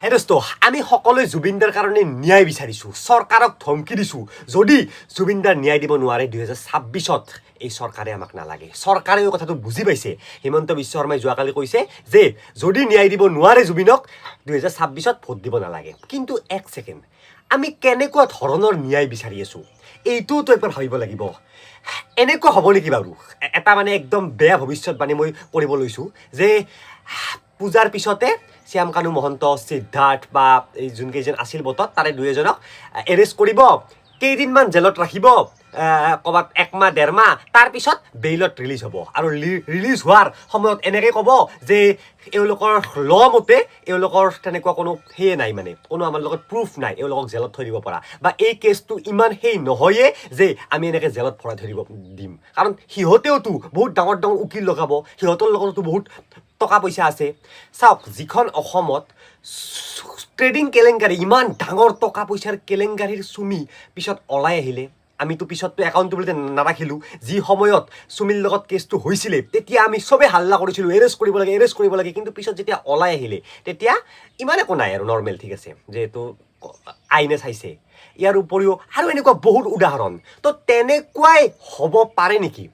হে দোস্ত আমি সকলোৱে জুবিনদাৰ কাৰণে ন্যায় বিচাৰিছোঁ চৰকাৰক ধমকি দিছোঁ যদি জুবিনদাৰ ন্যায় দিব নোৱাৰে 2026ত এই চৰকাৰে আমাক নালাগে চৰকাৰে এই কথাটো বুজি পাইছে হিমন্ত বিশ্ব শৰ্মাই যোৱাকালি কৈছে যে যদি ন্যায় দিব নোৱাৰে জুবিনক 2026ত ভোট দিব নালাগে কিন্তু এক ছেকেণ্ড আমি কেনেকুৱা ধৰণৰ ন্যায় বিচাৰি আছোঁ এইটোতো একবাৰ ভাবিব লাগিব এনেকুৱা হ'ব নেকি বাৰু এটা মানে একদম বেয়া ভৱিষ্যতবাণী মই কৰিব লৈছোঁ যে পূজাৰ পিছতে শ্যামকানু মহন্ত সিদ্ধাৰ্থ বা এই যোনকেইজন আছিল বটত তাৰে দুই এজনক এৰেষ্ট কৰিব কেইদিনমান জেলত ৰাখিব ক'ৰবাত একমাহ ডেৰমাহ তাৰপিছত বেইলত ৰিলিজ হ'ব আৰু ৰিলিজ হোৱাৰ সময়ত এনেকৈ ক'ব যে এওঁলোকৰ ল মতে এওঁলোকৰ তেনেকুৱা কোনো সেয়ে নাই মানে কোনো আমাৰ লগত প্ৰুফ নাই এওঁলোকক জেলত থৈ দিব পৰা বা এই কেছটো ইমান সেই নহয়ে যে আমি এনেকৈ জেলত ভৰাই থৈ দিম কাৰণ সিহঁতেওতো বহুত ডাঙৰ ডাঙৰ উকিল লগাব সিহঁতৰ লগতো বহুত টকা পইচা আছে চাওক যিখন অসমত ট্ৰেডিং কেলেংকাৰী ইমান ডাঙৰ টকা পইচাৰ কেলেংকাৰীৰ চুমি পিছত ওলাই আহিলে আমিতো পিছততো একাউণ্টেবিলিটি নাৰাখিলোঁ যি সময়ত চুমিৰ লগত কেছটো হৈছিলে তেতিয়া আমি চবেই হাল্লা কৰিছিলোঁ এৰেষ্ট কৰিব লাগে কিন্তু পিছত যেতিয়া ওলাই আহিলে তেতিয়া ইমান একো নাই আৰু নৰ্মেল ঠিক আছে যিহেতু আইনে চাইছে ইয়াৰ উপৰিও আৰু এনেকুৱা বহুত উদাহৰণ তো তেনেকুৱাই হ'ব পাৰে নেকি